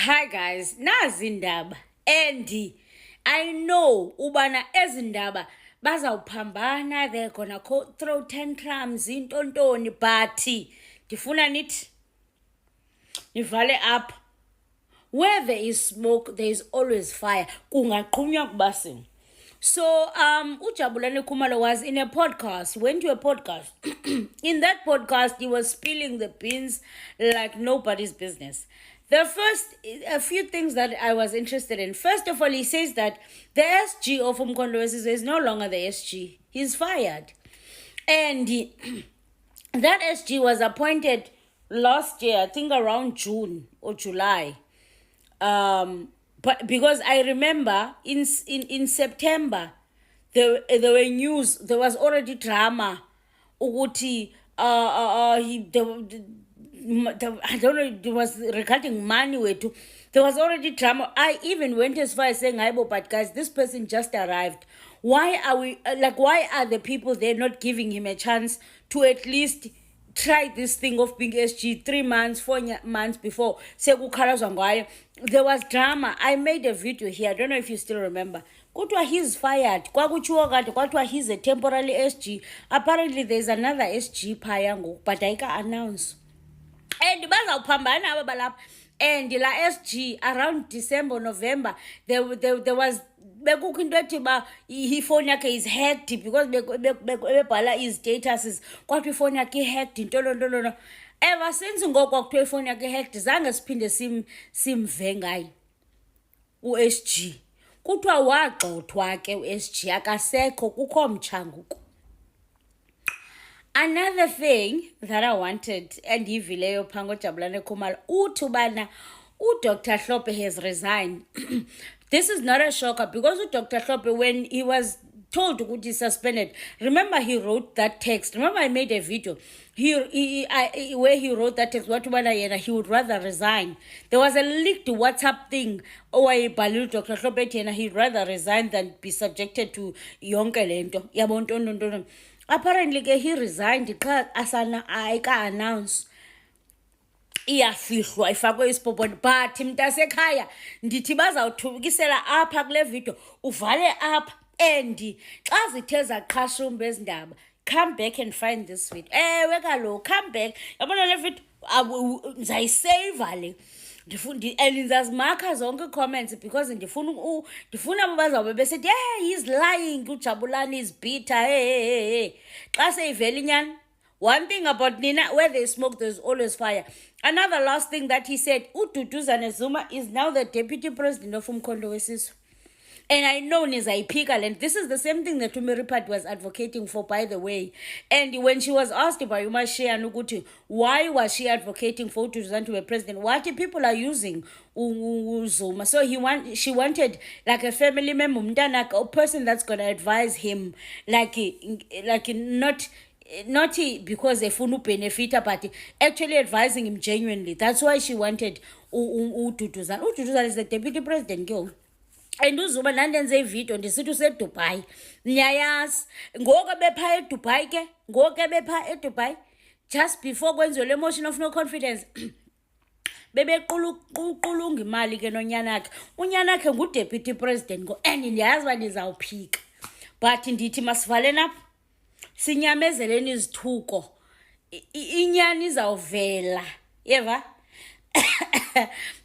Hi guys, nazi indaba and I know ubana ezindaba bazawuphambana, they're gonna throw tantrums intontoni, but ndifuna nithi nivale up. Where there is smoke, there is always fire. Kungaqhunywa kubasini. So Ujabulani Khumalo was in a podcast, went to a podcast. In that podcast, he was spilling the beans like nobody's business. A few things that I was interested in. First of all, he says that the SG of Umkhonto is no longer the SG. He's fired. And that SG was appointed last year, I think around June or July. But because I remember in September there were news, there was already drama. Uguti I don't know, it was regarding money way too. There was already drama. I even went as far as saying, but guys, this person just arrived. Why are the people there not giving him a chance to at least try this thing of being SG 3 months, 4 months before? There was drama. I made a video here. I don't know if you still remember. Kutwa he's fired. Kwakuthiwa he's a temporary SG. Apparently there's another SG payango, but I can't announce. And bazawuphambana aba balapha. And la SG around December, November, there was bekukho into ethi ba ifoni yakhe is hacked because bebhala his statuses kwathi ifoni yakhe hacked intololo. Ever since ngoko kwakuthiwa ifoni yakhe hacked, zange siphinde simve ngayo uSG. Kuthiwa wagxothwa ke uSG, akasekho, kukho mchanguko. Another thing that I wanted, and Ivileyo Pango Jabulani Khumalo, utubana, Dr. Hlophe has resigned. This is not a shocker because Dr. Hlophe, when he was told to be suspended, remember he wrote that text. Remember I made a video where he wrote that text. He would rather resign. There was a leaked WhatsApp thing. Dr. Hlophe he'd rather resign than be subjected to yonke lento. Yabonto. Apparently he resigned because asana ayika-announce iyafihlwa ifakwe isipoponi. But mntasekhaya ndithi bazawuthukisela apha kule video, uvale apha and xa zithe zaqhashumba ezindaba, come back and find this video. Ewe kaloku, come back. Yabona le video ndizayiseva le. And ndizazimaka zonke comments because ndifuna abo bazawube besithi he's lying, uJabulani is bitter. Hey. Xa seyivela inyani. One thing about Nina, where there's smoke, there's always fire. Another last thing that he said, uDuduzane Zuma is now the deputy president of Umkhonto weSizwe. And I know Nizaipika, and this is the same thing that Tumi Ripat was advocating for, by the way. And when she was asked by Umashe Anuguti, why was she advocating for Ududuzane to be president? What people are using Zuma. So she wanted like a family member, a person that's gonna advise him, like not because they funu benefita, but actually advising him genuinely. That's why she wanted Ududuzane. Ududuzane is the deputy president, girl. And uZuma nandenze ivideo ndisithi useDubai. Niyayazi ngoku bepha eDubai ke, ngoku bepha eDubai just before kwenziwe le motion of no confidence. Bebequlunga imali ke nonyanakhe. Unyanakhe ngudeputy president ngo, and ndiyazi uba ndizawuphika. But ndithi masivaleni apha, sinyamezeleni izithuko, inyani izawuvela. Yeva?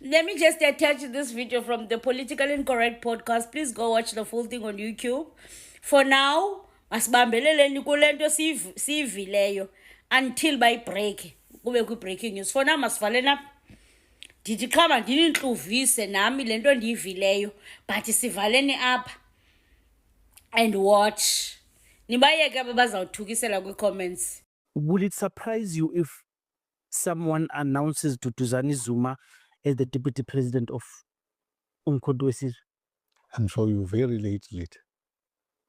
Let me just attach this video from the Politically Incorrect podcast. Please go watch the full thing on YouTube. For now, masibambeleleni kule nto siyivileyo until by break. Kube ku-breaking news. For now, masivaleni apha. Ndithi qha ndinintluvise nami le nto ndiyivileyo, but sivaleni apha and watch. Nibayeke abazawuthukisela kwi-comments. Will it surprise you if someone announces Duduzane Zuma as the deputy president of Umkhonto weSizwe? I'm sure you're very late.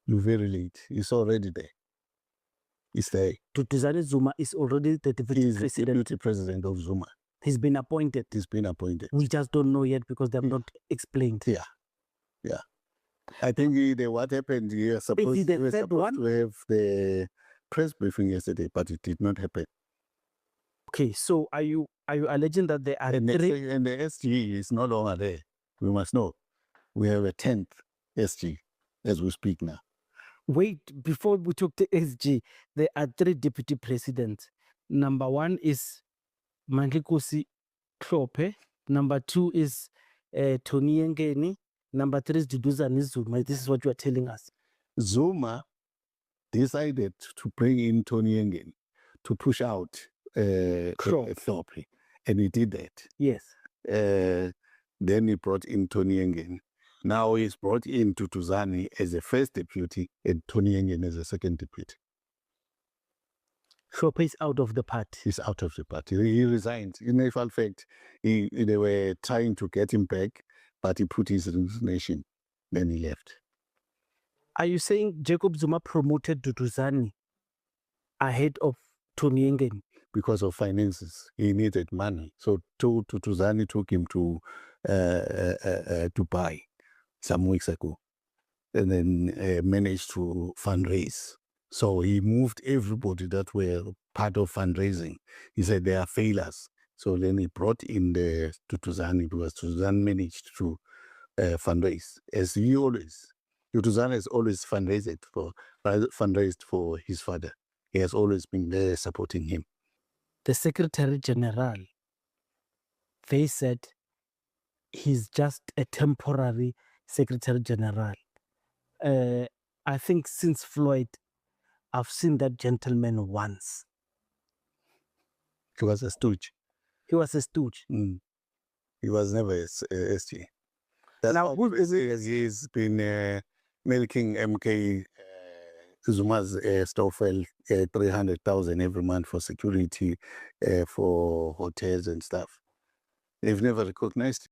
You're very late. It's already there. It's there. Duduzane Zuma is already the deputy president of Zuma. He's been appointed. He's been appointed. We just don't know yet because they have not explained. Yeah. I think what happened here, we were supposed to have the press briefing yesterday, but it did not happen. Okay, so are you alleging that there are And three? the SG is no longer there. We must know. We have a 10th SG as we speak now. Wait, before we talk to SG, there are three deputy presidents. Number one is Mandlikosi Klope. Number two is Tony Ngeni. Number three is Duduzane Zuma. This is what you are telling us. Zuma decided to bring in Tony Yengen to push out Klopp. Thorpe, and he did that. Yes. Then he brought in Tony Yengen. Now he's brought in Tutuzani as a first deputy and Tony Yengen as a second deputy. Klope is out of the party. He's out of the party. He resigned. In actual fact, they were trying to get him back, but he put his resignation. Then he left. Are you saying Jacob Zuma promoted Duduzane ahead of Tony Ngeni? Because of finances, he needed money. So Tutuzani took him to Dubai some weeks ago, and then managed to fundraise. So he moved everybody that were part of fundraising. He said they are failures. So then he brought in the Tutuzani because Tutuzani managed to fundraise, as he always. Tutuzani has always fundraised for his father. He has always been there supporting him. The Secretary General, they said he's just a temporary Secretary General. I think since Floyd, I've seen that gentleman once. He was a stooge. He was a stooge. He was never a SG. Now, he's been milking MK Zuma's Stoffel 300,000 every month for security, for hotels and stuff. They've never recognized